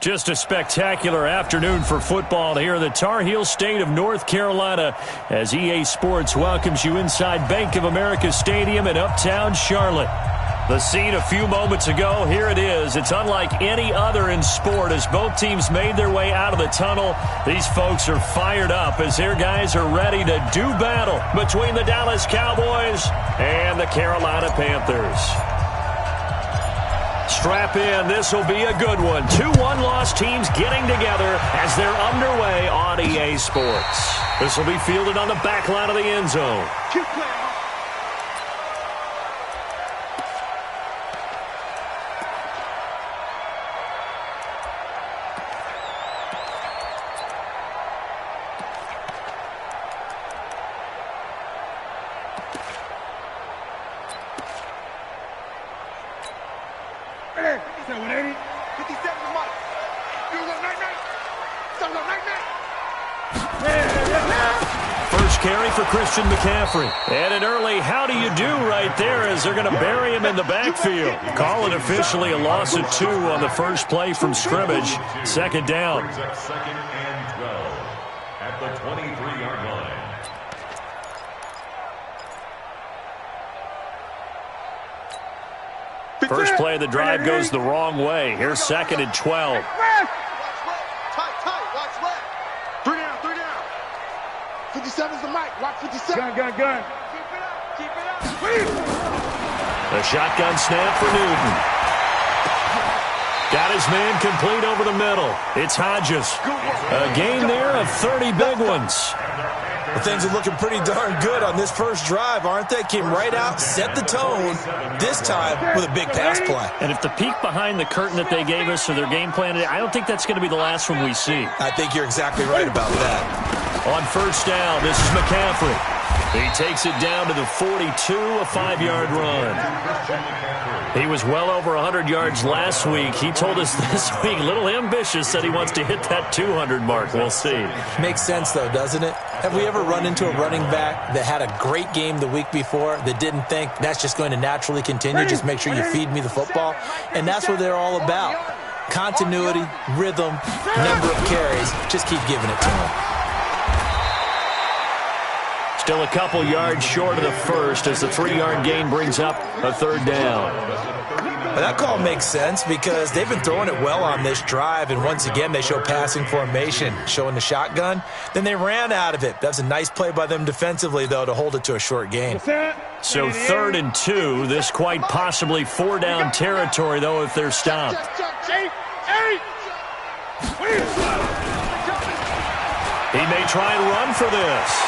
Just a spectacular afternoon for football here in the Tar Heel state of North Carolina as EA Sports welcomes you inside Bank of America Stadium in Uptown Charlotte. The scene a few moments ago, here it is. It's unlike any other in sport as both teams made their way out of the tunnel. These folks are fired up as their guys are ready to do battle between the Dallas Cowboys and the Carolina Panthers. Strap in. This will be a good one. 2 one-loss teams getting together as they're underway on EA Sports. This will be fielded on the back line of the end zone. Keep playing. First carry for Christian McCaffrey. And an early how do you do right there as they're going to bury him in the backfield. Call it officially a loss of 2 on the first play from scrimmage. Second down. Second and 12 at the 23-yard line. First play of the drive goes the wrong way. Here's second and 12. Tight. Watch left. 3 down. 57's the mic. Watch 57. Gun. Keep it up. The shotgun snap for Newton. Got his man complete over the middle. It's Hodges. A gain there of 30 big ones. Well, things are looking pretty darn good on this first drive, aren't they? Came right out, set the tone, this time with a big pass play. And if the peek behind the curtain that they gave us or their game plan, I don't think that's going to be the last one we see. I think you're exactly right about that. On first down, this is McCaffrey. He takes it down to the 42, a 5-yard run. He was well over 100 yards last week. He told us this week, a little ambitious, said he wants to hit that 200 mark. We'll see. Makes sense, though, doesn't it? Have we ever run into a running back that had a great game the week before that didn't think that's just going to naturally continue? Just make sure you feed me the football. And that's what they're all about. Continuity, rhythm, number of carries. Just keep giving it to them. Still a couple yards short of the first as the 3-yard gain brings up a third down. Well, that call makes sense because they've been throwing it well on this drive, and once again they show passing formation, showing the shotgun. Then they ran out of it. That's a nice play by them defensively, though, to hold it to a short gain. So 3rd and 2, this quite possibly 4-down territory, though, if they're stopped. He may try and run for this.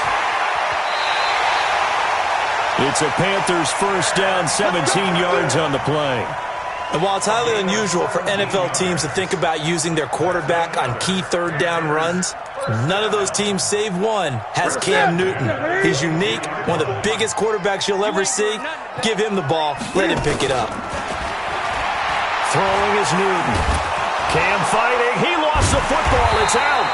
It's a Panthers first down, 17 yards on the play. And while it's highly unusual for NFL teams to think about using their quarterback on key third down runs, none of those teams, save one, has Cam Newton. He's unique, one of the biggest quarterbacks you'll ever see. Give him the ball. Let him pick it up. Throwing is Newton. Cam fighting. He lost the football. It's out.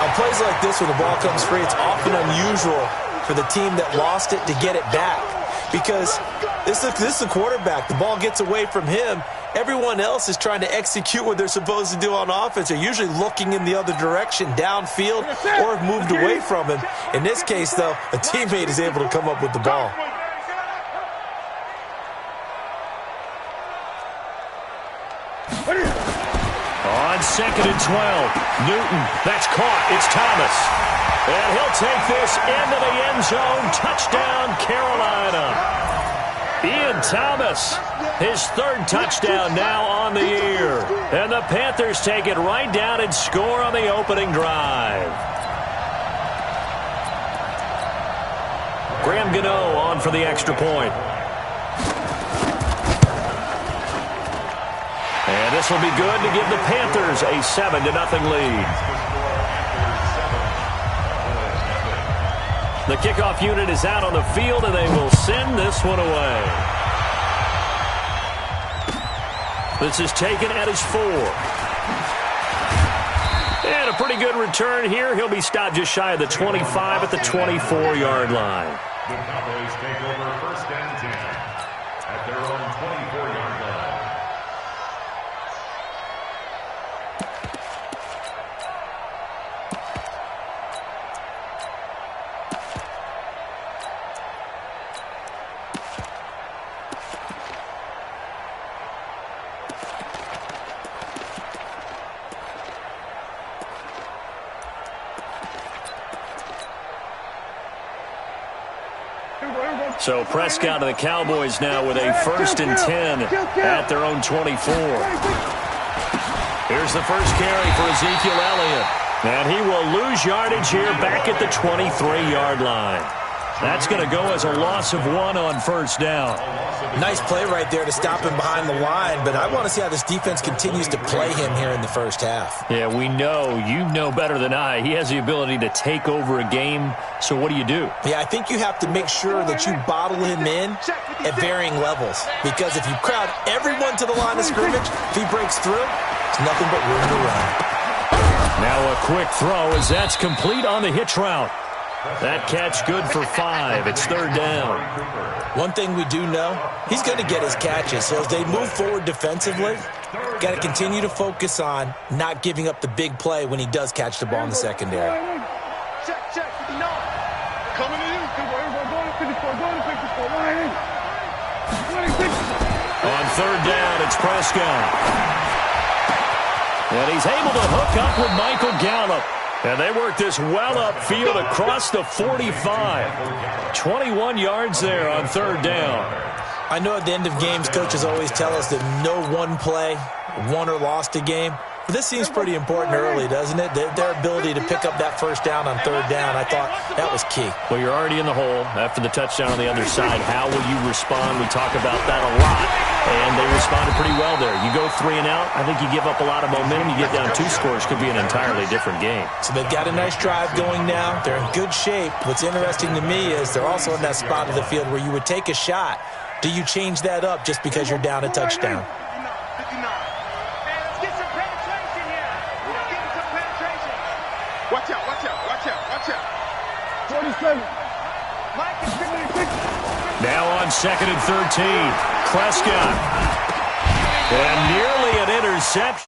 On plays like this where the ball comes free, it's often unusual for the team that lost it to get it back. Because this is the quarterback. The ball gets away from him. Everyone else is trying to execute what they're supposed to do on offense. They're usually looking in the other direction, downfield, or have moved away from him. In this case, though, a teammate is able to come up with the ball. On 2nd and 12, Newton, that's caught. It's Thomas. And he'll take this into the end zone. Touchdown, Carolina. Ian Thomas, his 3rd touchdown now on the year. And the Panthers take it right down and score on the opening drive. Graham Gano on for the extra point. And this will be good to give the Panthers a 7-0 lead. The kickoff unit is out on the field, and they will send this one away. This is taken at his 4. And a pretty good return here. He'll be stopped just shy of the 25 at the 24-yard line. The Cowboys take over 1st and 10 at their own 24-yard line. So Prescott and the Cowboys now with a 1st and 10 at their own 24. Here's the first carry for Ezekiel Elliott. And he will lose yardage here back at the 23-yard line. That's going to go as a loss of 1 on 1st down. Nice play right there to stop him behind the line, but I want to see how this defense continues to play him here in the first half. Yeah, we know. You know better than I. He has the ability to take over a game, so what do you do? Yeah, I think you have to make sure that you bottle him in at varying levels, because if you crowd everyone to the line of scrimmage, if he breaks through, it's nothing but room to run. Now a quick throw as that's complete on the hitch route. That catch good for 5. It's 3rd down. One thing we do know, he's going to get his catches. So as they move forward defensively, got to continue to focus on not giving up the big play when he does catch the ball in the secondary. Check. No. Coming to you. On 3rd down, it's Prescott. And he's able to hook up with Michael Gallup. And they work this well upfield across the 45. 21 yards there on 3rd down. I know at the end of games, coaches always tell us that no one play won or lost a game. But this seems pretty important early, doesn't it? Their ability to pick up that 1st down on 3rd down, I thought that was key. Well, you're already in the hole after the touchdown on the other side. How will you respond? We talk about that a lot, and they responded pretty well there. You go 3 and out, I think you give up a lot of momentum. You get down 2 scores, could be an entirely different game. So they've got a nice drive going now. They're in good shape. What's interesting to me is they're also in that spot of the field where you would take a shot. Do you change that up just because you're down a touchdown? Watch out. 47. Now on 2nd and 13, Prescott. And nearly an interception.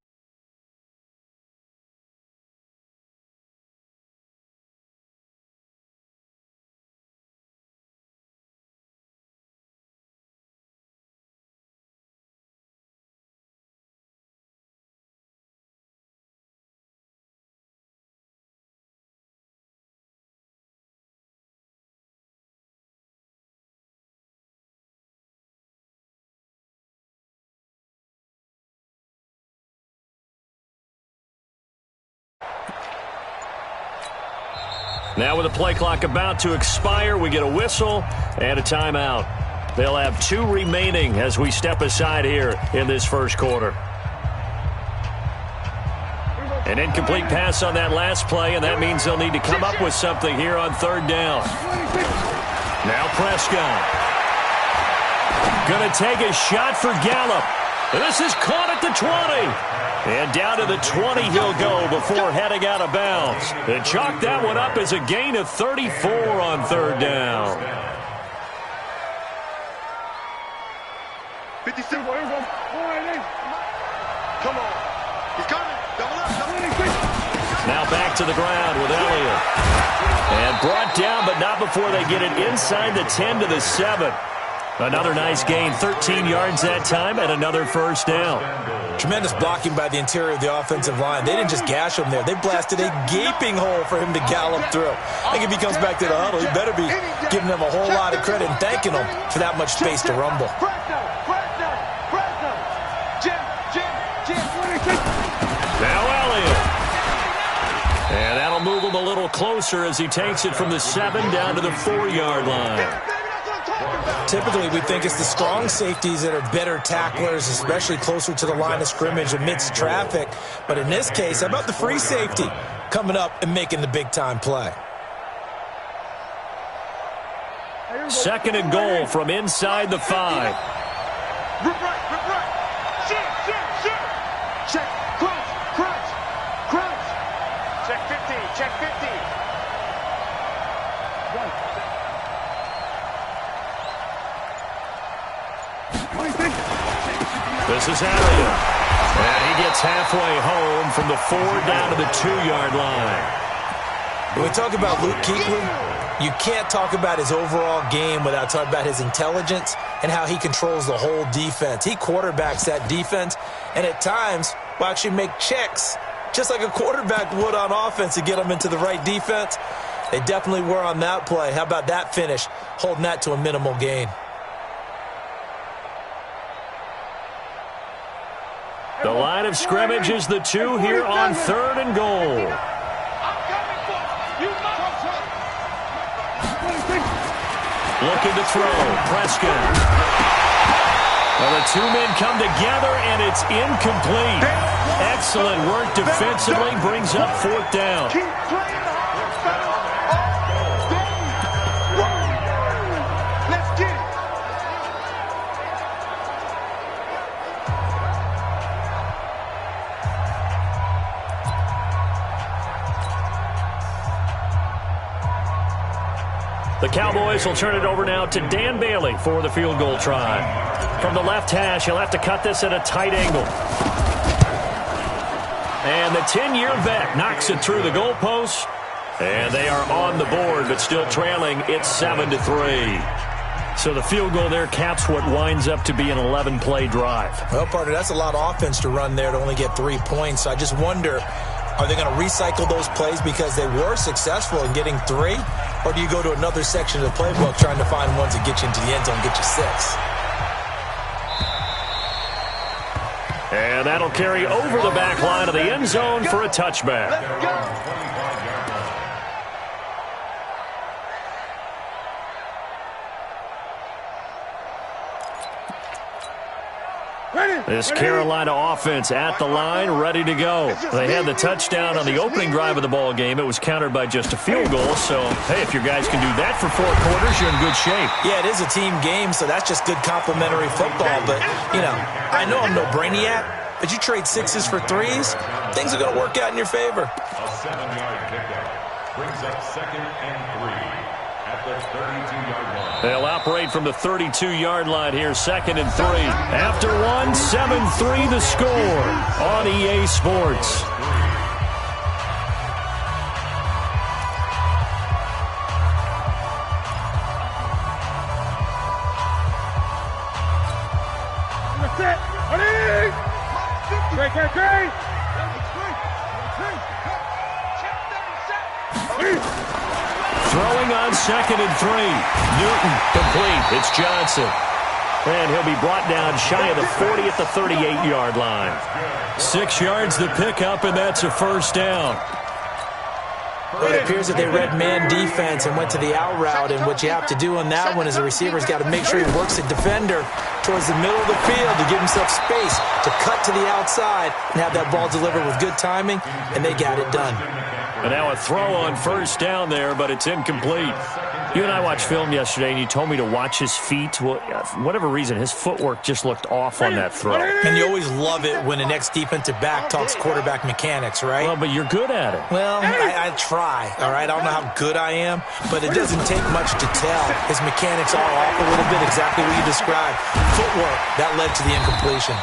Now with the play clock about to expire, we get a whistle and a timeout. They'll have 2 remaining as we step aside here in this first quarter. An incomplete pass on that last play, and that means they'll need to come up with something here on 3rd down. Now Prescott. Going to take a shot for Gallup. This is caught at the 20. And down to the 20 he'll go before heading out of bounds. And chalk that one up as a gain of 34 on 3rd down. 56. Come on. He's coming. Double up. Now back to the ground with Elliott. And brought down, but not before they get it inside the 10 to the 7. Another nice gain, 13 yards that time, and another 1st down. Tremendous blocking by the interior of the offensive line. They didn't just gash him there. They blasted a gaping hole for him to gallop through. I think if he comes back to the huddle, he better be giving them a whole lot of credit and thanking them for that much space to rumble. Now Elliott. And that'll move him a little closer as he takes it from the 7 down to the 4-yard line. Typically, we think it's the strong safeties that are better tacklers, especially closer to the line of scrimmage amidst traffic. But in this case, how about the free safety coming up and making the big-time play? 2nd and goal from inside the 5. Rip right. Shit. Check. Crunch. Check 50. This is Elliott. And he gets halfway home from the 4 down to the 2-yard line. When we talk about Luke Kuechly, You can't talk about his overall game without talking about his intelligence and how he controls the whole defense. He quarterbacks that defense, and at times will actually make checks, just like a quarterback would on offense, to get them into the right defense. They definitely were on that play. How about that finish, holding that to a minimal gain? The line of scrimmage is the 2 here on 3rd and goal. Looking to throw. Prescott. Well, the 2 men come together, and it's incomplete. Excellent work defensively. Brings up 4th down. Let's get it. The Cowboys will turn it over now to Dan Bailey for the field goal try. From the left hash, he'll have to cut this at a tight angle. And the 10-year vet knocks it through the goalpost. And they are on the board, but still trailing. It's 7-3. So the field goal there caps what winds up to be an 11-play drive. Well, partner, that's a lot of offense to run there to only get 3 points. So I just wonder, are they going to recycle those plays because they were successful in getting 3? Or do you go to another section of the playbook trying to find ones that get you into the end zone and get you 6? And that'll carry over the back line of the end zone for a touchback. Let's go. This Carolina offense at the line, ready to go. They had the touchdown on the opening drive of the ball game. It was countered by just a field goal. So, hey, if your guys can do that for 4 quarters, you're in good shape. Yeah, it is a team game, so that's just good complementary football. But, you know, I know I'm no brainiac, but you trade 6s for 3s, things are going to work out in your favor. A 7-yard pickup brings up 2nd and 3 at the 32-yard line. They'll operate from the 32-yard line here, 2nd and 3. After 1, 7-3 the score on EA Sports. Throwing on 2nd and 3. Newton complete. It's Johnson. And he'll be brought down shy of the 40 at the 38-yard line. 6 yards the pickup, and that's a 1st down. Well, it appears that they read man defense and went to the out route, and what you have to do on that one is the receiver's got to make sure he works the defender towards the middle of the field to give himself space to cut to the outside and have that ball delivered with good timing, and they got it done. And now a throw on 1st down there, but it's incomplete. You and I watched film yesterday, and you told me to watch his feet. Well, for whatever reason, his footwork just looked off on that throw. And you always love it when the next defensive back talks quarterback mechanics, right? Well, but you're good at it. Well, I try, all right? I don't know how good I am, but it doesn't take much to tell. His mechanics are off a little bit, exactly what you described. Footwork, that led to the incompletion.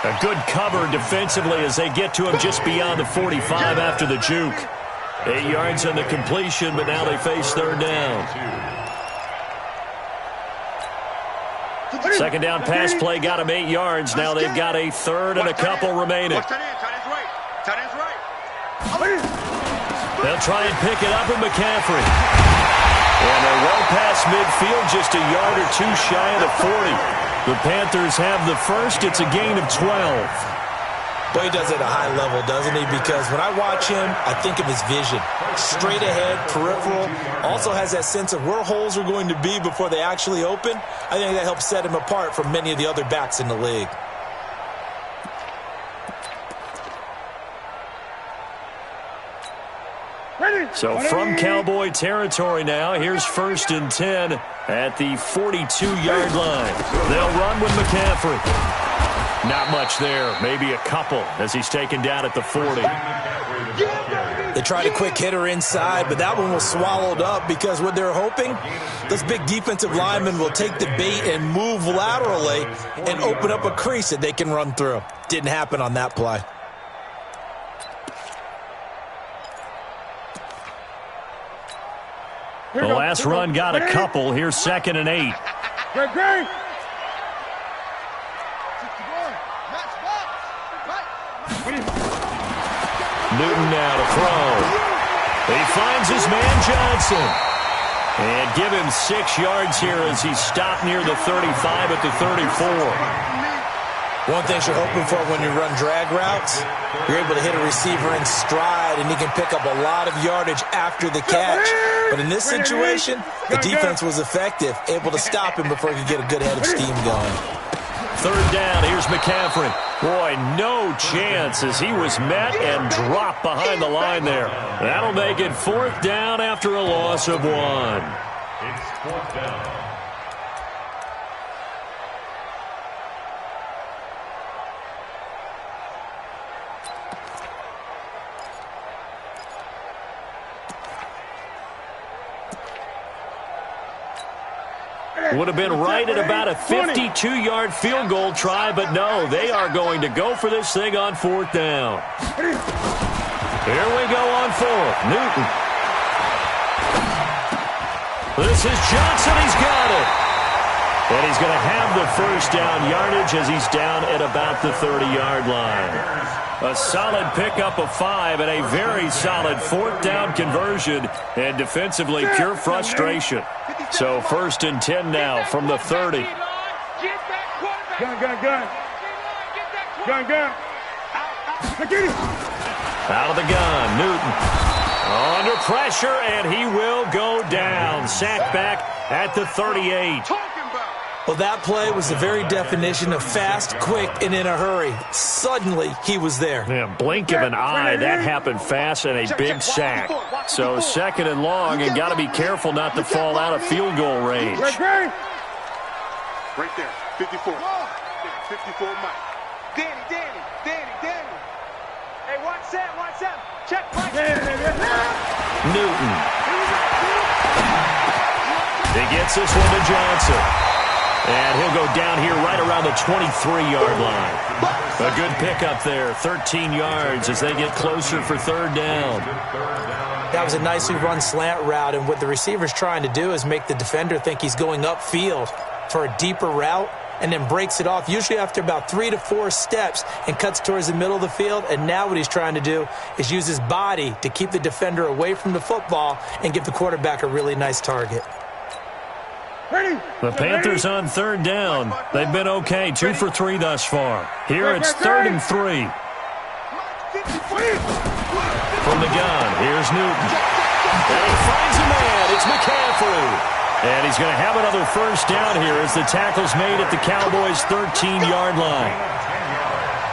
A good cover defensively as they get to him just beyond the 45 after the juke. 8 yards on the completion, but now they face 3rd down. 2nd down pass play got him 8 yards. Now they've got a 3rd and a couple remaining. They'll try and pick it up with McCaffrey. And they're well past midfield, just a yard or 2 shy of the 40. The Panthers have the 1st. It's a gain of 12. Boy, he does it at a high level, doesn't he? Because when I watch him, I think of his vision. Straight ahead, peripheral. Also has that sense of where holes are going to be before they actually open. I think that helps set him apart from many of the other backs in the league. So from Cowboy territory now, here's 1st and 10 at the 42-yard line. They'll run with McCaffrey. Not much there, maybe a couple as he's taken down at the 40. They tried a quick hitter inside, but that one was swallowed up because what they're hoping, those big defensive linemen will take the bait and move laterally and open up a crease that they can run through. Didn't happen on that play. The last run got a couple. Here's 2nd and 8. Great. Newton now to throw. He finds his man Johnson. And give him 6 yards here as he stopped near the 35 at the 34. One thing you're hoping for when you run drag routes, you're able to hit a receiver in stride, and he can pick up a lot of yardage after the catch. But in this situation, the defense was effective, able to stop him before he could get a good head of steam going. 3rd down, here's McCaffrey. Boy, no chance as he was met and dropped behind the line there. That'll make it 4th down after a loss of 1. It's 4th down. Would have been right at about a 52-yard field goal try, but no, they are going to go for this thing on 4th down. Here we go on 4th. Newton. This is Johnson. He's got it. And he's going to have the 1st down yardage as he's down at about the 30-yard line. A solid pickup of 5 and a very solid 4th down conversion. And defensively, pure frustration. So 1st and 10 now from the 30. Gun. Out of the gun, Newton. Under pressure, and he will go down. Sacked back at the 38. Well, that play was the very definition of fast, quick, and in a hurry. Suddenly, he was there. Yeah, blink of an eye, that happened fast and a big sack. So 2nd and long, and got to be careful not to fall out of field goal range. Right there, 54. 54 Mike. Danny. Hey, watch that. Check Mike. Newton. He gets this one to Johnson. And he'll go down here right around the 23-yard line. A good pickup there, 13 yards as they get closer for 3rd down. That was a nicely run slant route, and what the receiver's trying to do is make the defender think he's going upfield for a deeper route, and then breaks it off, usually after about 3 to 4 steps, and cuts towards the middle of the field. And now what he's trying to do is use his body to keep the defender away from the football and give the quarterback a really nice target. The Panthers on 3rd down. They've been okay, 2 for 3 thus far. Here it's 3rd and 3. From the gun, here's Newton. And he finds a man. It's McCaffrey. And he's going to have another 1st down here as the tackle's made at the Cowboys' 13-yard line.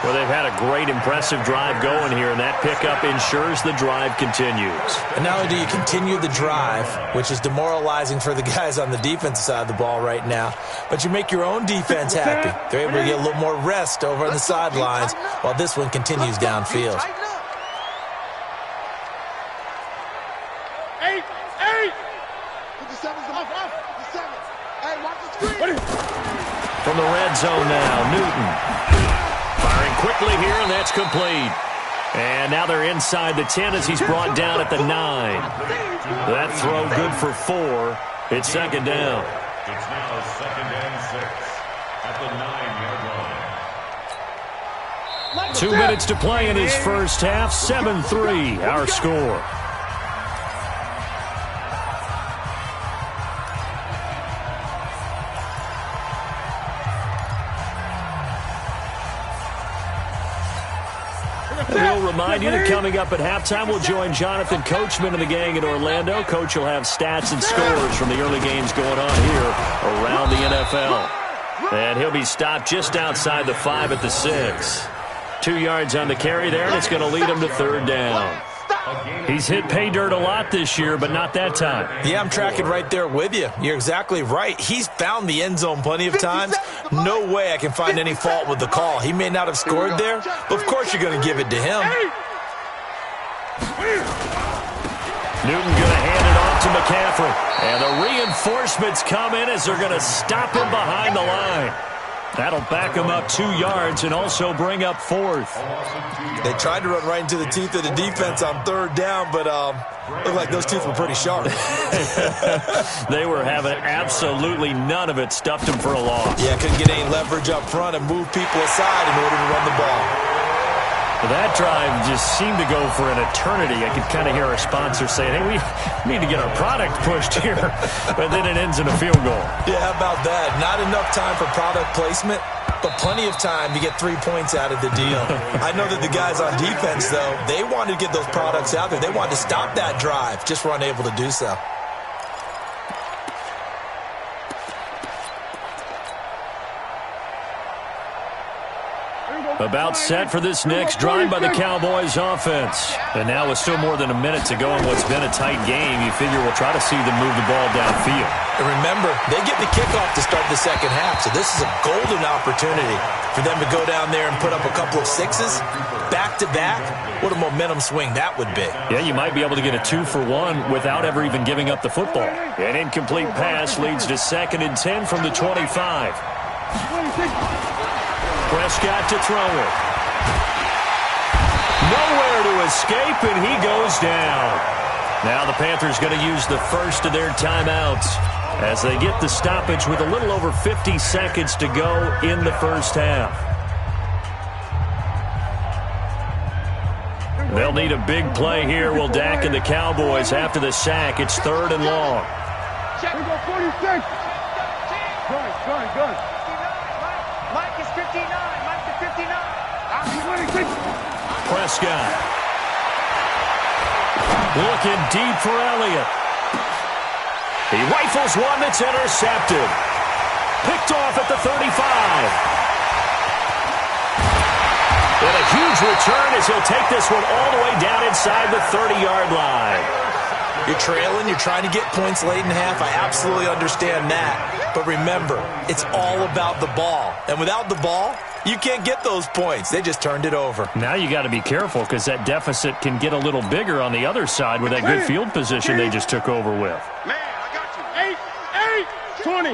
Well, they've had a great, impressive drive going here, and that pickup ensures the drive continues. And not only do you continue the drive, which is demoralizing for the guys on the defensive side of the ball right now, but you make your own defense happy. They're able to get a little more rest over on the sidelines while this one continues downfield. From the red zone now, Newton. Firing quickly here, and that's complete. And now they're inside the 10 as he's brought down at the 9. That throw good for 4. It's 2nd down. It's now 2nd and 6 at the 9-yard line. 2 minutes to play in his first half. 7-3, our score. We'll remind you that coming up at halftime, we'll join Jonathan Coachman and the gang in Orlando. Coach will have stats and scores from the early games going on here around the NFL. And he'll be stopped just outside the 5 at the 6. 2 yards on the carry there, and it's going to lead him to 3rd down. He's hit pay dirt a lot this year, but not that time. Yeah, I'm tracking right there with you. You're exactly right. He's found the end zone plenty of times. No way I can find any fault with the call. He may not have scored there, but of course you're going to give it to him. Newton going to hand it off to McCaffrey. And the reinforcements come in as they're going to stop him behind the line. That'll back them up 2 yards and also bring up 4th. They tried to run right into the teeth of the defense on 3rd down, but looked like those teeth were pretty sharp. They were having absolutely none of it. Stuffed them for a loss. Yeah, couldn't get any leverage up front and move people aside in order to run the ball. That drive just seemed to go for an eternity. I could kind of hear our sponsor saying, hey, we need to get our product pushed here. But then it ends in a field goal. Yeah, how about that? Not enough time for product placement, but plenty of time to get 3 points out of the deal. I know that the guys on defense, though, they wanted to get those products out there. They wanted to stop that drive, just were unable to do so. About set for this next drive by the Cowboys offense. And now with still more than a minute to go in what's been a tight game, you figure we'll try to see them move the ball downfield. And remember, they get the kickoff to start the second half, so this is a golden opportunity for them to go down there and put up a couple of 6s back-to-back. What a momentum swing that would be. Yeah, you might be able to get a 2-for-1 without ever even giving up the football. An incomplete pass leads to 2nd and 10 from the 25. Prescott to throw it. Nowhere to escape, and he goes down. Now the Panthers going to use the first of their timeouts as they get the stoppage with a little over 50 seconds to go in the first half. They'll need a big play here. Will Dak and the Cowboys after the sack. It's 3rd and long. We go 46. Good. Mike is 59. Mike is 59. Prescott. Looking deep for Elliott. He rifles one that's intercepted. Picked off at the 35. And a huge return as he'll take this one all the way down inside the 30-yard line. You're trailing, you're trying to get points late in half. I absolutely understand that. But remember, it's all about the ball. And without the ball, you can't get those points. They just turned it over. Now you got to be careful because that deficit can get a little bigger on the other side with that good field position they just took over with. Man, I got you. 8, 20.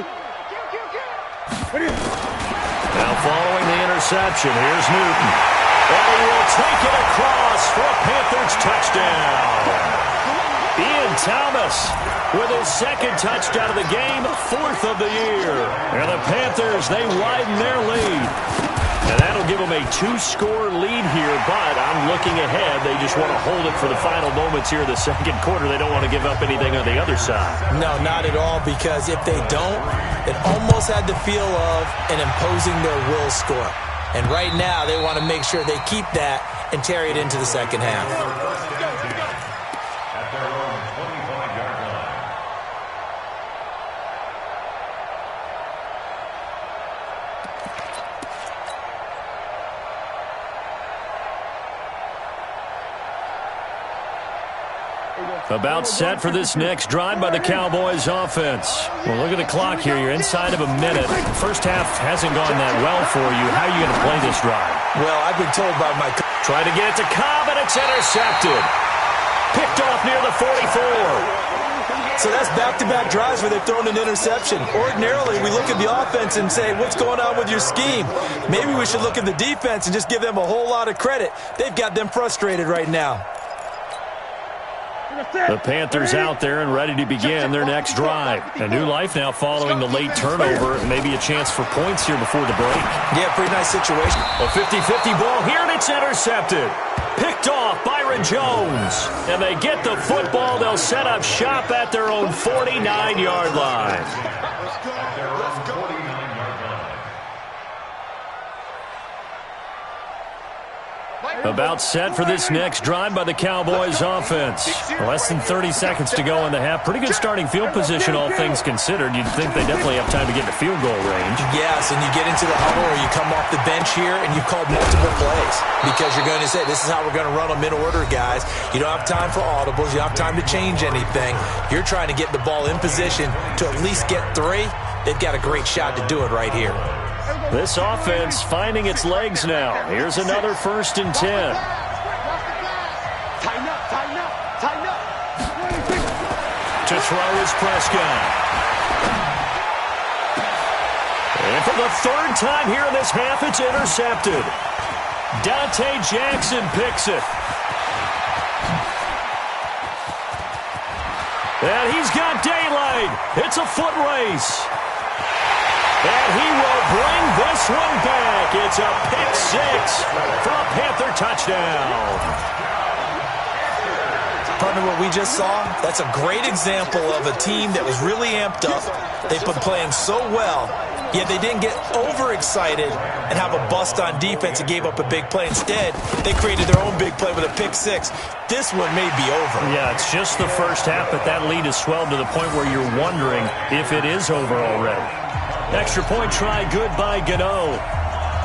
Now following the interception, here's Newton. And he will take it across for a Panthers touchdown. Ian Thomas with his 2nd touchdown of the game, 4th of the year. And the Panthers, they widen their lead. And that'll give them a 2-score lead here, but I'm looking ahead. They just want to hold it for the final moments here in the 2nd quarter. They don't want to give up anything on the other side. No, not at all, because if they don't, it almost had the feel of an imposing their will score. And right now, they want to make sure they keep that and carry it into the second half. About set for this next drive by the Cowboys offense. Well, look at the clock here. You're inside of a minute. First half hasn't gone that well for you. How are you going to play this drive? Well, I've been told by my coach. Trying to get it to Cobb, and it's intercepted. Picked off near the 44. So that's back-to-back drives where they've thrown an interception. Ordinarily, we look at the offense and say, what's going on with your scheme? Maybe we should look at the defense and just give them a whole lot of credit. They've got them frustrated right now. The Panthers out there and ready to begin their next drive. A new life now following the late turnover. Maybe a chance for points here before the break. Yeah, pretty nice situation. A 50-50 ball here, and it's intercepted. Picked off Byron Jones. And they get the football. They'll set up shop at their own 49-yard line. About set for this next drive by the Cowboys offense. Less than 30 seconds to go in the half. Pretty good starting field position, all things considered. You'd think they definitely have time to get to field goal range. Yes, and you get into the huddle or you come off the bench here and you've called multiple plays because you're going to say, this is how we're going to run them in order, guys. You don't have time for audibles. You don't have time to change anything. You're trying to get the ball in position to at least get 3. They've got a great shot to do it right here. This offense finding its legs now. Here's another 1st and 10. Tighten up. To throw is Prescott. And And for the third time here in this half, it's intercepted. Dante Jackson picks it. And he's got daylight. It's a foot race. And he will bring this one back. It's a pick six for a Panther touchdown. Partner, what we just saw, that's a great example of a team that was really amped up. They've been playing so well, yet they didn't get overexcited and have a bust on defense and gave up a big play. Instead, they created their own big play with a pick six. This one may be over. Yeah, it's just the first half, but that lead has swelled to the point where you're wondering if it is over already. Extra point try, good by Gano.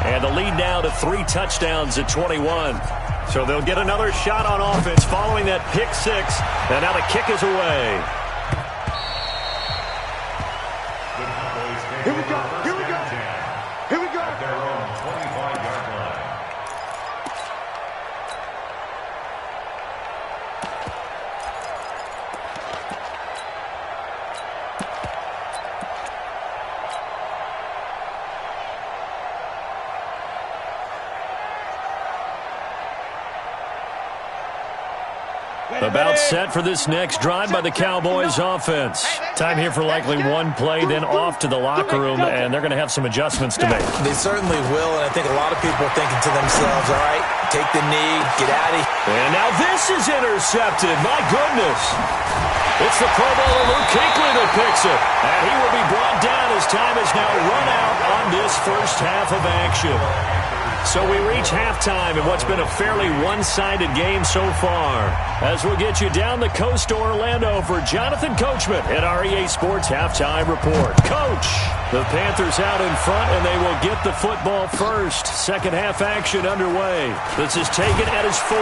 And the lead now to 3 touchdowns at 21. So they'll get another shot on offense following that pick six. And now the kick is away. Here we go. Here we go. Here we go. At their own 25-yard line. About set for this next drive by the Cowboys offense. Time here for likely one play, then off to the locker room, and they're going to have some adjustments to make. They certainly will, and I think a lot of people are thinking to themselves, all right, take the knee, get out of here. And now this is intercepted. My goodness. It's the Pro Bowler Luke Kuechly that picks it. And he will be brought down as time is now run out on this first half of action. So we reach halftime in what's been a fairly one-sided game so far. As we'll get you down the coast to Orlando for Jonathan Coachman at our EA Sports Halftime Report. Coach, the Panthers out in front, and they will get the football first. Second half action underway. This is taken at his 4.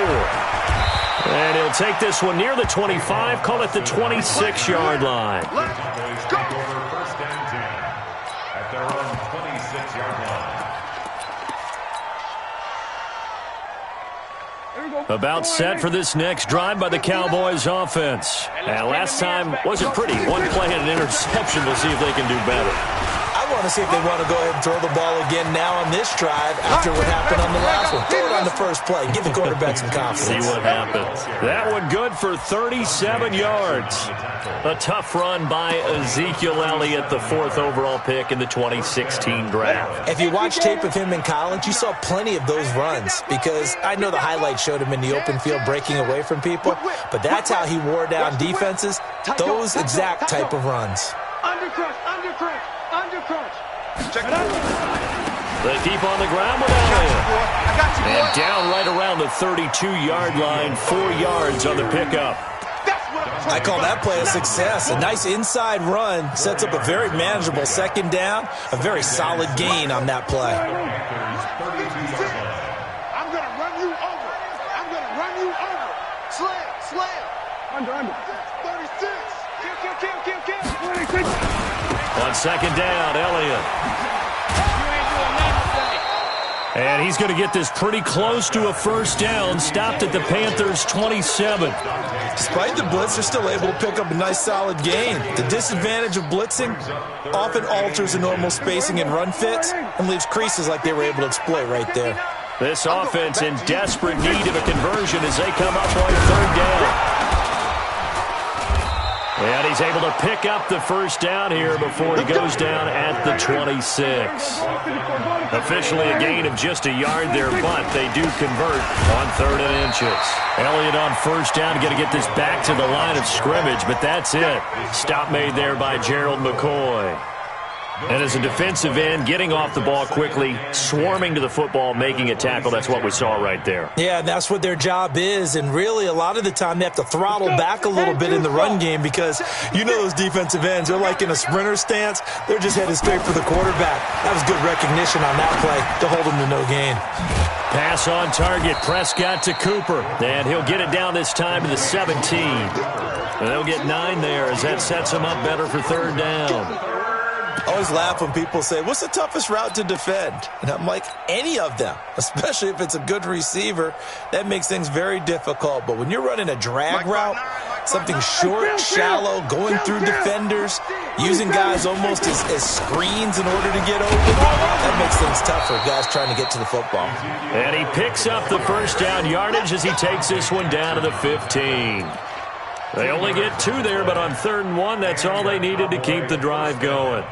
And he'll take this one near the 25, call it the 26-yard line. Cowboys take over first and 10 at their own 26-yard line. About set for this next drive by the Cowboys offense. And last time wasn't pretty. One play and an interception. We'll see if they can do better. I want to see if they want to go ahead and throw the ball again now on this drive after what happened on the last one. Throw it on the first play. Give the quarterback some confidence. See what happens. That one good for 37 yards. A tough run by Ezekiel Elliott, the 4th overall pick in the 2016 draft. If you watch tape of him in college, you saw plenty of those runs because I know the highlights showed him in the open field breaking away from people, but that's how he wore down defenses, those exact type of runs. Undercrunch, undercrunch, undercrunch. Check it out. They keep on the ground with Elliott. And down right around the 32-yard line, 4 yards on the pickup. I call that play a success. A nice inside run sets up a very manageable second down, a very solid gain on that play. I'm going to run you over. I'm going to run you over. Slam, slam. Under. 36. Kill. 26. On second down, Elliott. And he's going to get this pretty close to a first down, stopped at the Panthers' 27. Despite the blitz, they're still able to pick up a nice solid gain. The disadvantage of blitzing often alters the normal spacing and run fits and leaves creases like they were able to exploit right there. This offense in desperate need of a conversion as they come up on third down. And he's able to pick up the first down here before he goes down at the 26. Officially a gain of just a yard there, but they do convert on 3rd and inches. Elliott on first down, going to get this back to the line of scrimmage, but that's it. Stop made there by Gerald McCoy. And as a defensive end, getting off the ball quickly, swarming to the football, making a tackle, that's what we saw right there. Yeah, that's what their job is, and really a lot of the time they have to throttle back a little bit in the run game because you know those defensive ends, they're like in a sprinter stance. They're just headed straight for the quarterback. That was good recognition on that play to hold them to no gain. Pass on target, Prescott to Cooper, and he'll get it down this time to the 17. And they'll get 9 there as that sets them up better for third down. I always laugh when people say, what's the toughest route to defend? And I'm like, any of them, especially if it's a good receiver. That makes things very difficult. But when you're running a drag route, Something short, shallow, going through defenders, using guys almost as screens in order to get open. That makes things tough for guys trying to get to the football. And he picks up the first down yardage as he takes this one down to the 15. They only get 2 there, but on 3rd and 1, that's all they needed to keep the drive going.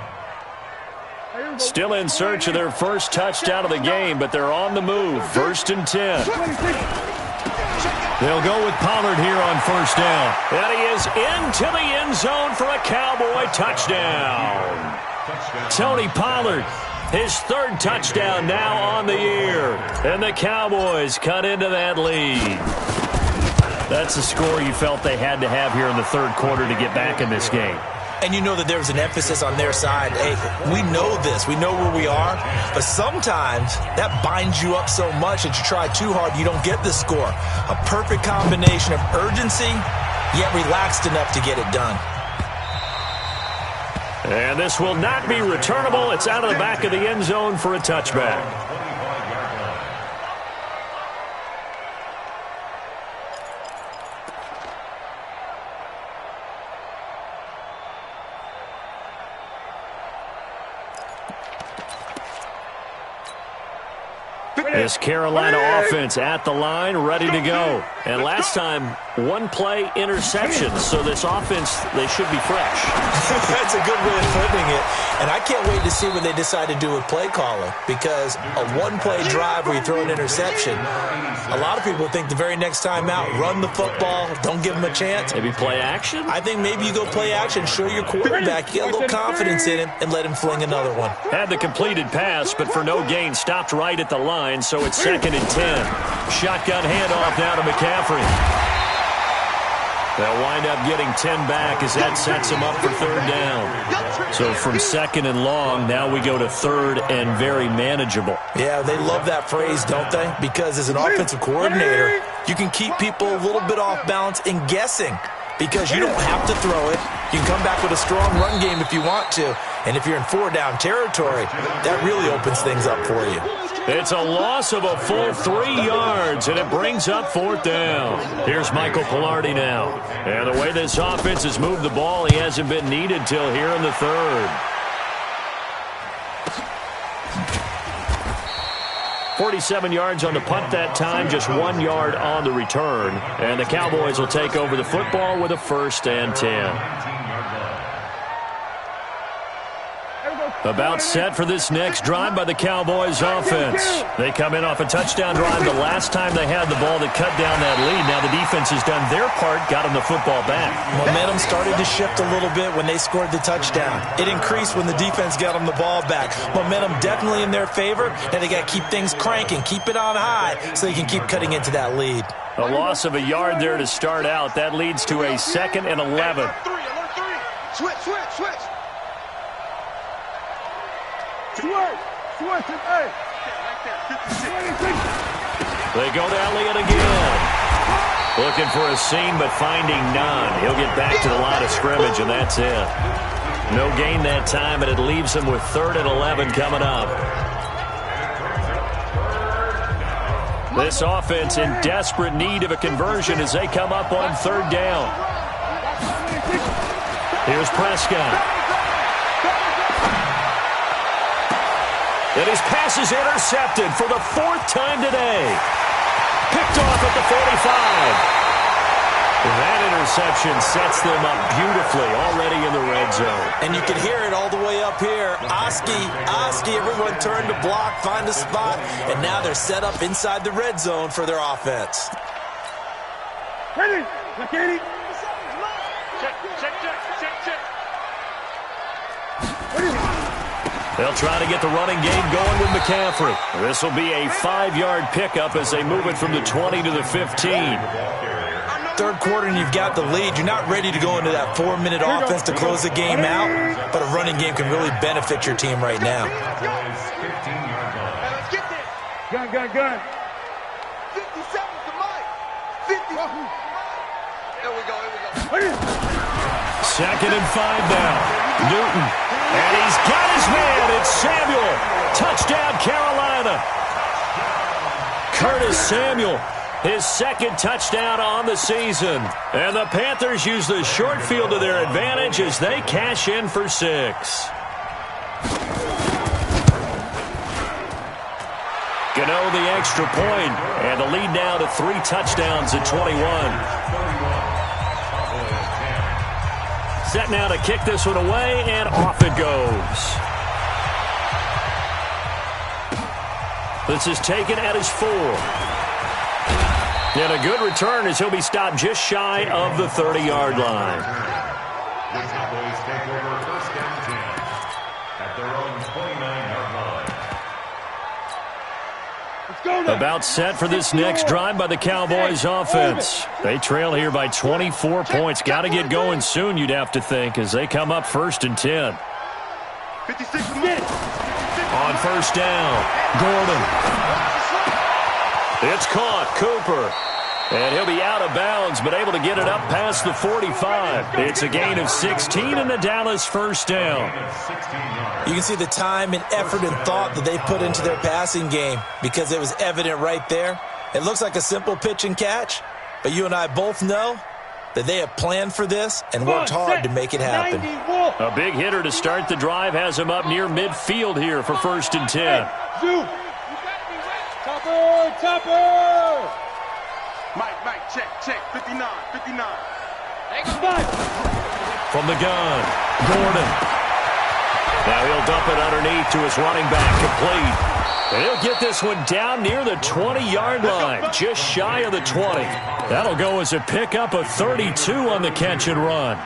Still in search of their first touchdown of the game, but they're on the move. 1st and 10. They'll go with Pollard here on 1st down. And he is into the end zone for a Cowboy touchdown. Tony Pollard, his 3rd touchdown now on the year. And the Cowboys cut into that lead. That's the score you felt they had to have here in the 3rd quarter to get back in this game. And you know that there was an emphasis on their side. Hey, we know this. We know where we are. But sometimes that binds you up so much that you try too hard, you don't get the score. A perfect combination of urgency, yet relaxed enough to get it done. And this will not be returnable. It's out of the back of the end zone for a touchback. This Carolina offense at the line, ready to go. And last time, 1 play interception. So this offense, they should be fresh. That's a good way of putting it. And I can't wait to see what they decide to do with play calling. Because a 1-play drive where you throw an interception, a lot of people think the very next time out, run the football, don't give them a chance. Maybe play action? I think maybe you go play action, show your quarterback, get a little confidence in him, and let him fling another one. Had the completed pass, but for no gain, stopped right at the line, so it's 2nd and 10. Shotgun handoff now to McCaffrey. They'll wind up getting 10 back as that sets them up for 3rd down. So from 2nd and long, now we go to 3rd and very manageable. Yeah, they love that phrase, don't they? Because as an offensive coordinator, you can keep people a little bit off balance and guessing. Because you don't have to throw it. You can come back with a strong run game if you want to. And if you're in 4-down territory, that really opens things up for you. It's a loss of a full 3 yards, and it brings up 4th down. Here's Michael Pilardi now. And the way this offense has moved the ball, he hasn't been needed till here in the 3rd. 47 yards on the punt that time, just 1 yard on the return. And the Cowboys will take over the football with a 1st and 10. About set for this next drive by the Cowboys offense. They come in off a touchdown drive the last time they had the ball that cut down that lead. Now the defense has done their part, got them the football back. Momentum started to shift a little bit when they scored the touchdown. It increased when the defense got them the ball back. Momentum definitely in their favor. Now they got to keep things cranking, keep it on high so they can keep cutting into that lead. A loss of a yard there to start out. That leads to a 2nd and 11. Switch. They go to Elliott again. Looking for a seam, but finding none. He'll get back to the line of scrimmage, and that's it. No gain that time, and it leaves him with 3rd and 11 coming up. This offense in desperate need of a conversion as they come up on 3rd down. Here's Prescott. And his pass is intercepted for the 4th time today. Picked off at the 45. And that interception sets them up beautifully already in the red zone. And you can hear it all the way up here. Oski, everyone turned to block, find a spot, and now they're set up inside the red zone for their offense. Ready? Check. They'll try to get the running game going with McCaffrey. This will be a 5-yard pickup as they move it from the 20 to the 15. 3rd quarter and you've got the lead. You're not ready to go into that 4-minute offense to close the game out, but a running game can really benefit your team right now. Gun. 57 to Mike. 50. Here we go. 2nd and 5 now. Newton. And he's got his man. It's Samuel. Touchdown, Carolina. Curtis Samuel his second touchdown on the season. And the Panthers use the short field to their advantage as they cash in for 6. Gano the extra point, and the lead now to 3 touchdowns at 21. Set now to kick this one away, and off it goes. This is taken at his 4. And a good return as he'll be stopped just shy of the 30-yard line. The Cowboys take over first down 10 at their own 29-yard line. About set for this next drive by the Cowboys offense. They trail here by 24 points. Got to get going soon, you'd have to think, as they come up 1st and 10. 56 minutes. On first down, Gordon. It's caught, Cooper. And he'll be out of bounds, but able to get it up past the 45. It's a gain of 16 and the Dallas first down. You can see the time and effort and thought that they put into their passing game because it was evident right there. It looks like a simple pitch and catch, but you and I both know that they have planned for this and worked hard to make it happen. A big hitter to start the drive has him up near midfield here for 1st and 10. Topper! Mike, check, 59. From the gun, Gordon. Now he'll dump it underneath to his running back, complete. And he'll get this one down near the 20-yard line, just shy of the 20. That'll go as a pickup of 32 on the catch and run.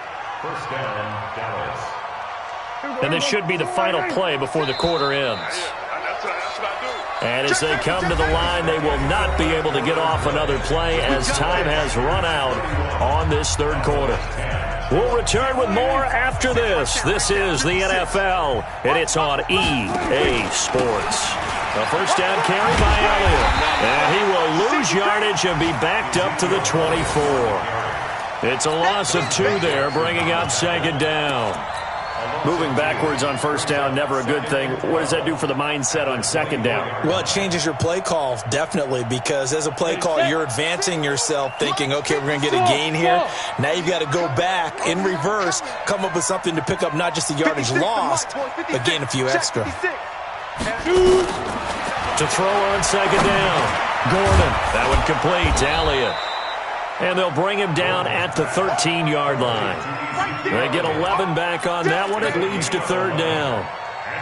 First down, Dallas. And this should be the final play before the quarter ends. And as they come to the line, they will not be able to get off another play as time has run out on this third quarter. We'll return with more after this. This is the NFL, and it's on EA Sports. A first down carry by Elliott. And he will lose yardage and be backed up to the 24. It's a loss of 2 there, bringing up second down. Moving backwards on first down, never a good thing. What does that do for the mindset on second down? Well, it changes your play call, definitely, because as a play call, you're advancing yourself thinking, okay, we're going to get a gain here. Now you've got to go back in reverse, come up with something to pick up not just the yardage lost, but gain a few extra. To throw on second down, Gordon. That one complete to Elliott. And they'll bring him down at the 13-yard line. They get 11 back on that one. It leads to third down.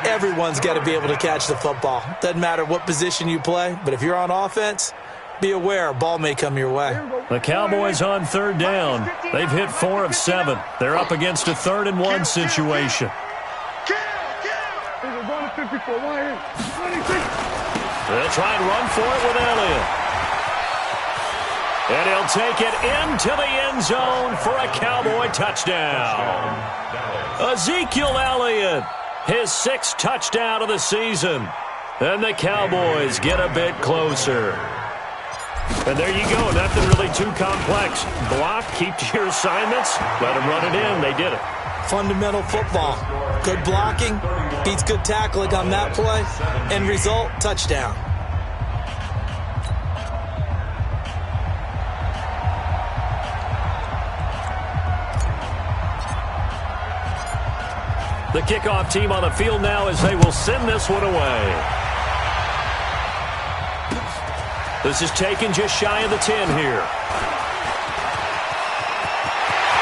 Everyone's got to be able to catch the football. Doesn't matter what position you play, but if you're on offense, be aware a ball may come your way. The Cowboys on third down. They've hit 4 of 7. They're up against a 3rd and 1 situation. They'll try and run for it with Elliott. And he'll take it into the end zone for a Cowboy touchdown. Ezekiel Elliott, his 6th touchdown of the season. And the Cowboys get a bit closer. And there you go, nothing really too complex. Block, keep to your assignments, let them run it in. They did it. Fundamental football. Good blocking, beats good tackling on that play. End result, touchdown. The kickoff team on the field now as they will send this one away. This is taken just shy of the 10 here.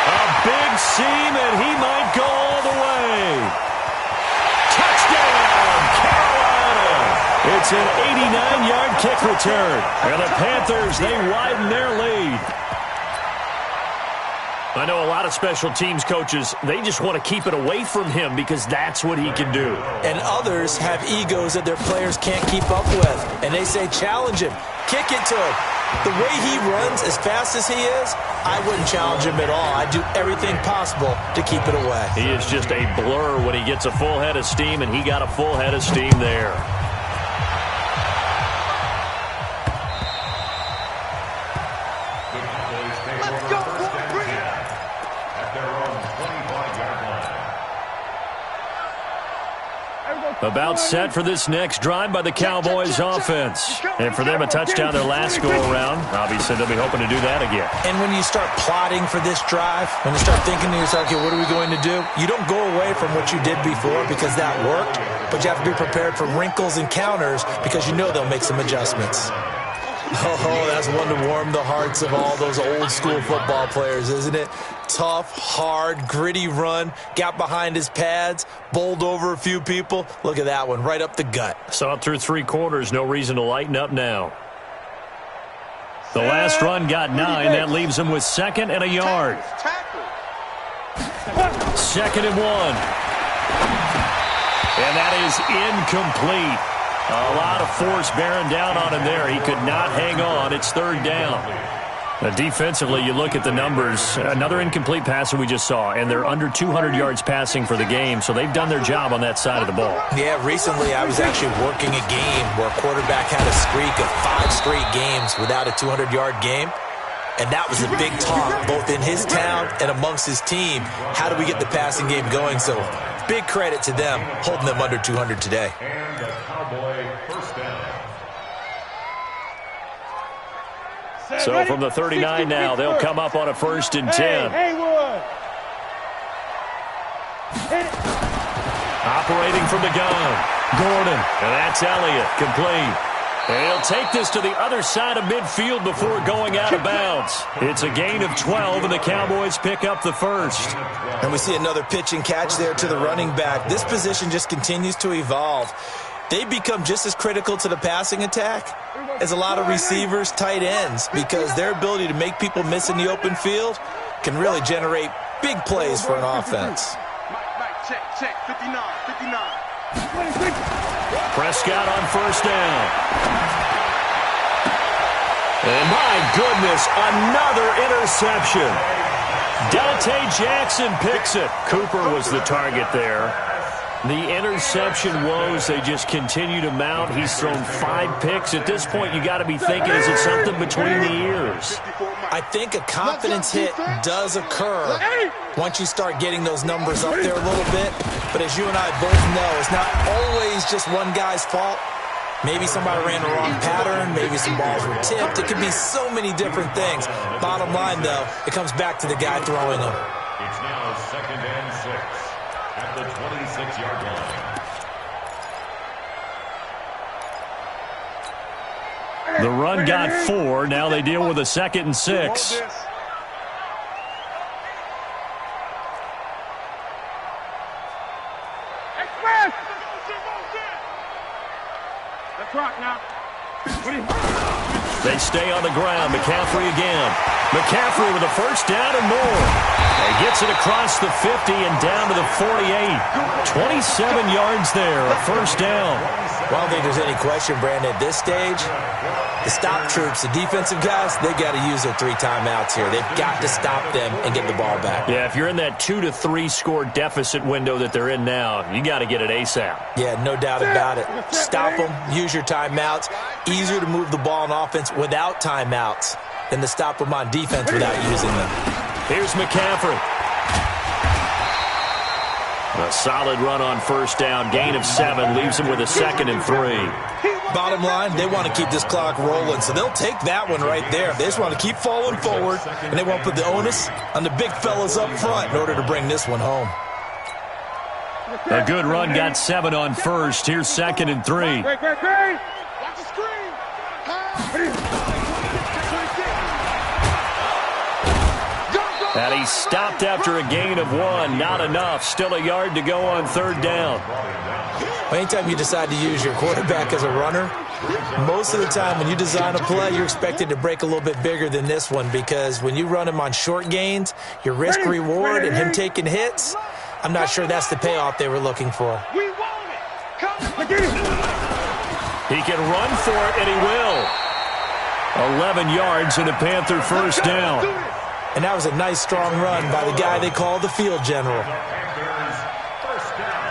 A big seam, and he might go all the way. Touchdown, Carolina! It's an 89-yard kick return. And the Panthers, they widen their lead. I know a lot of special teams coaches, they just want to keep it away from him because that's what he can do. And others have egos that their players can't keep up with. And they say, challenge him, kick it to him. The way he runs as fast as he is, I wouldn't challenge him at all. I'd do everything possible to keep it away. He is just a blur when he gets a full head of steam, and he got a full head of steam there. About set for this next drive by the Cowboys offense. And for them, a touchdown their last go-around. Obviously, they'll be hoping to do that again. And when you start plotting for this drive, when you start thinking to yourself, okay, what are we going to do? You don't go away from what you did before because that worked, but you have to be prepared for wrinkles and counters because you know they'll make some adjustments. Oh, that's one to warm the hearts of all those old-school football players, isn't it? Tough, hard, gritty run, got behind his pads, bowled over a few people. Look at that one, right up the gut. Saw it through 3 quarters, no reason to lighten up now. The last run got 9. That leaves him with 2nd and a yard. 2nd and 1. And that is incomplete. A lot of force bearing down on him there. He could not hang on. It's 3rd down. Defensively, you look at the numbers. Another incomplete passer we just saw, and they're under 200 yards passing for the game, so they've done their job on that side of the ball. Yeah, recently I was actually working a game where a quarterback had a streak of 5 straight games without a 200-yard game, and that was a big talk both in his town and amongst his team. How do we get the passing game going? So big credit to them holding them under 200 today. And the Cowboy first down. So from the 39 now, they'll come up on a 1st and 10. Operating from the gun, Gordon, and that's Elliott, complete. And he'll take this to the other side of midfield before going out of bounds. It's a gain of 12, and the Cowboys pick up the 1st. And we see another pitch and catch there to the running back. This position just continues to evolve. They become just as critical to the passing attack as a lot of receivers, tight ends, because their ability to make people miss in the open field can really generate big plays for an offense. Check, 59. Prescott on 1st down. And my goodness, another interception. Dante Jackson picks it. Cooper was the target there. The interception woes, they just continue to mount. He's thrown 5 picks. At this point, you got to be thinking, is it something between the ears? I think a confidence hit does occur once you start getting those numbers up there a little bit. But as you and I both know, it's not always just one guy's fault. Maybe somebody ran the wrong pattern. Maybe some balls were tipped. It could be so many different things. Bottom line, though, it comes back to the guy throwing them. It's now 2nd and 6 at the 26-yard line. The run got 4. Now they deal with a 2nd and 6. They stay on the ground. McCaffrey again. McCaffrey with a 1st down and more. And gets it across the 50 and down to the 48. 27 yards there, a 1st down. Well, I don't think there's any question, Brandon, at this stage, the stop troops, the defensive guys, they got to use their 3 timeouts here. They've got to stop them and get the ball back. Yeah, if you're in that 2 to 3 score deficit window that they're in now, you got to get it ASAP. Yeah, no doubt about it. Stop them, use your timeouts. Easier to move the ball on offense without timeouts than to stop them on defense without using them. Here's McCaffrey. A solid run on 1st down. Gain of 7 leaves him with a 2nd and 3. Bottom line, they want to keep this clock rolling, so they'll take that one right there. They just want to keep falling forward, and they won't put the onus on the big fellas up front in order to bring this one home. A good run got 7 on 1st. Here's 2nd and 3. Watch the screen. And he stopped after a gain of 1. Not enough. Still a yard to go on 3rd down. Anytime you decide to use your quarterback as a runner, most of the time when you design a play, you're expected to break a little bit bigger than this one, because when you run him on short gains, your risk-reward and him taking hits, I'm not sure that's the payoff they were looking for. We want it. Come He can run for it, and he will. 11 yards and a Panther 1st down. And that was a nice, strong run by the guy they call the field general. Panthers first down.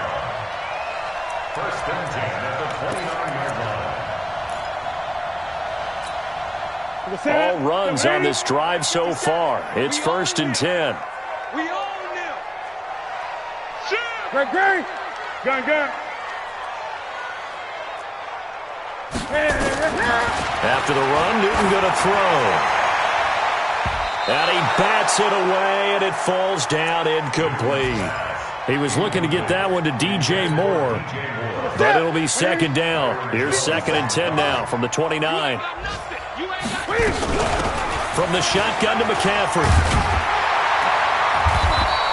1st and 10 at the 29-yard line. All runs on this drive so far. It's 1st and 10. We own them. Gun. After the run, Newton going to throw. And he bats it away, and it falls down incomplete. He was looking to get that one to DJ Moore, but it'll be second down. Here's 2nd and 10 now from the 29. From the shotgun to McCaffrey.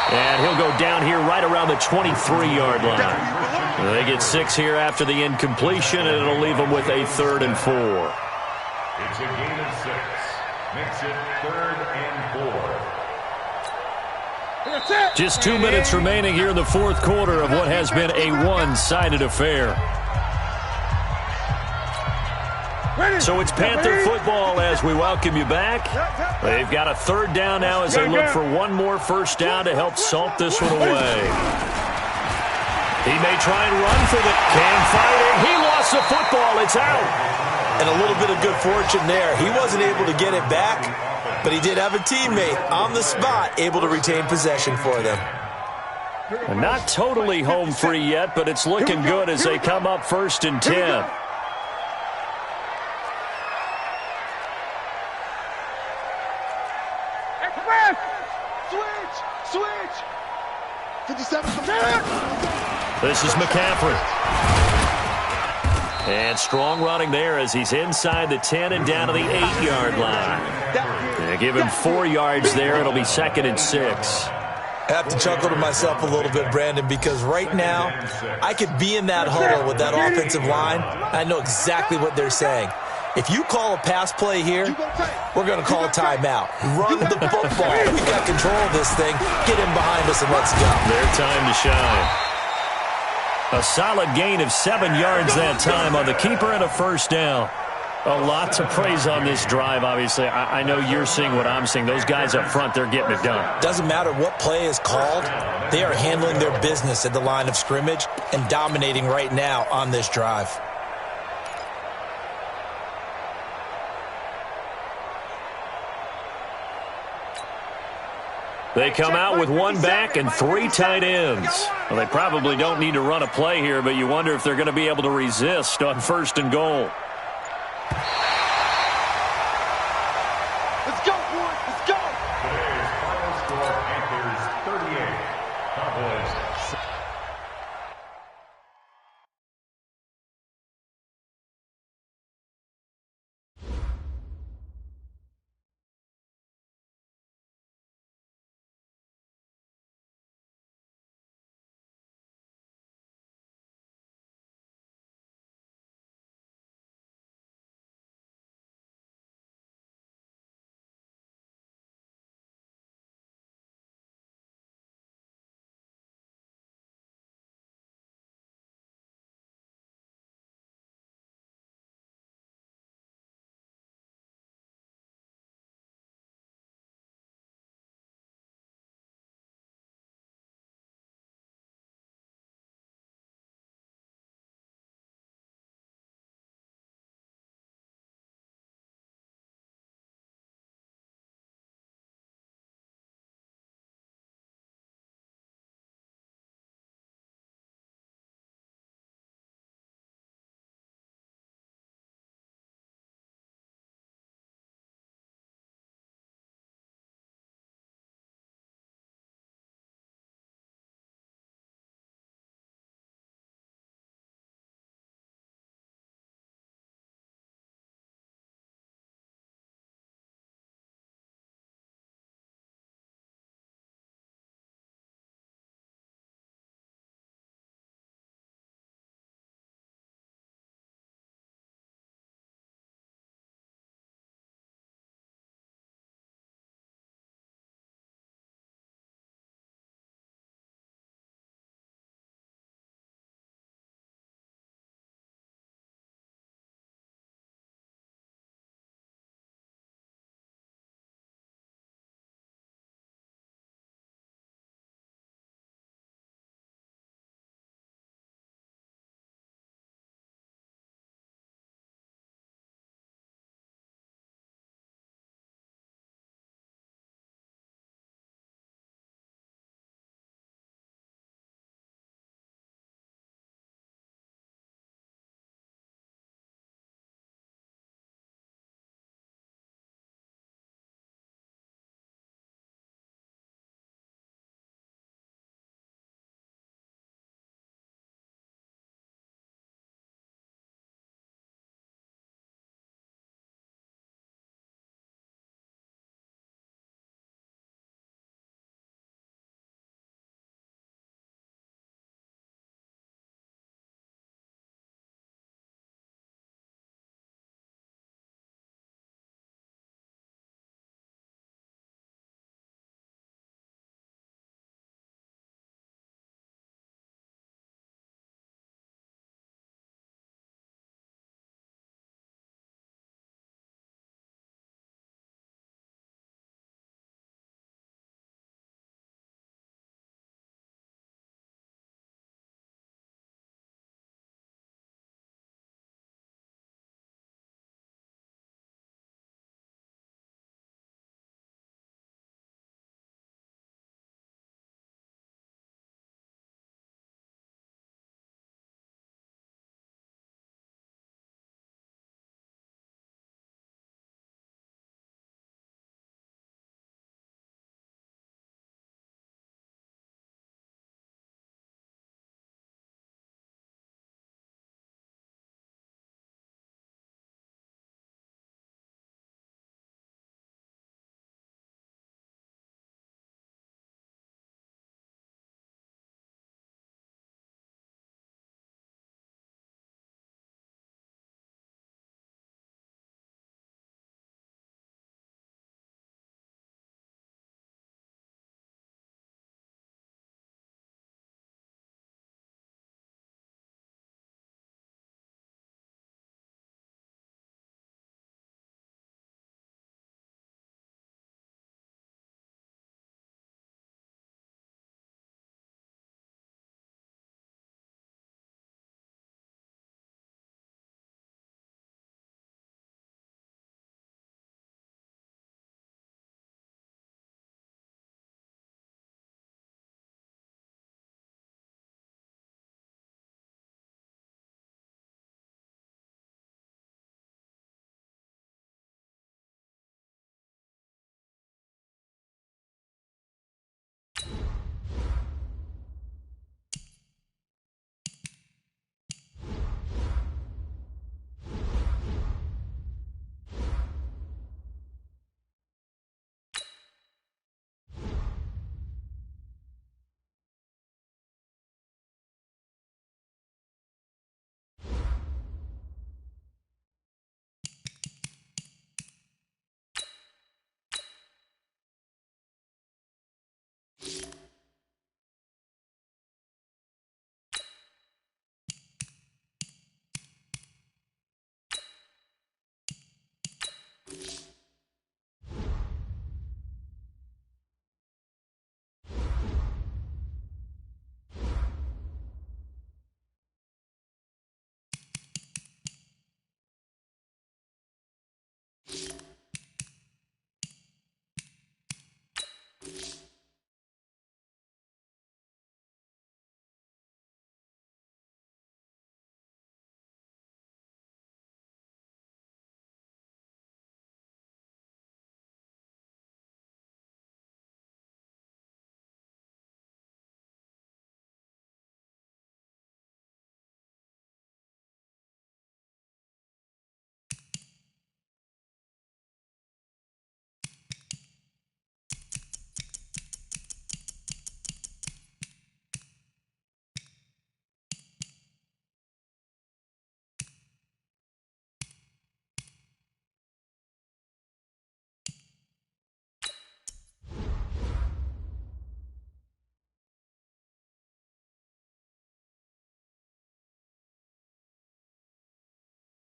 And he'll go down here right around the 23-yard line. They get 6 here after the incompletion, and it'll leave them with a 3rd and 4. It's a gain of 6. Makes it 3rd and 4. Just 2 minutes remaining here in the 4th quarter of what has been a one-sided affair. So it's Panther football as we welcome you back. They've got a 3rd down now as they look for one more first down to help salt this one away. He may try and run for the... Can fight it. He lost the football. It's out. And a little bit of good fortune there. He wasn't able to get it back, but he did have a teammate on the spot able to retain possession for them. Not totally home free yet, but it's looking good as they come up 1st and 10. Switch! 57. This is McCaffrey. And strong running there as he's inside the 10 and down to the 8-yard line. They give him 4 yards there. It'll be 2nd and 6. I have to chuckle to myself a little bit, Brandon, because right now I could be in that huddle with that offensive line. I know exactly what they're saying. If you call a pass play here, we're going to call a timeout. Run the football. We've got control of this thing. Get him behind us and let's go. Their time to shine. A solid gain of 7 yards that time on the keeper and a first down. A lot to praise on this drive, obviously. I know you're seeing what I'm seeing. Those guys up front, they're getting it done. Doesn't matter what play is called. They are handling their business at the line of scrimmage and dominating right now on this drive. They come out with 1 back and 3 tight ends. Well, they probably don't need to run a play here, but you wonder if they're going to be able to resist on 1st and goal. Let's go, boys. Let's go. Today's final score, Panthers 38, Cowboys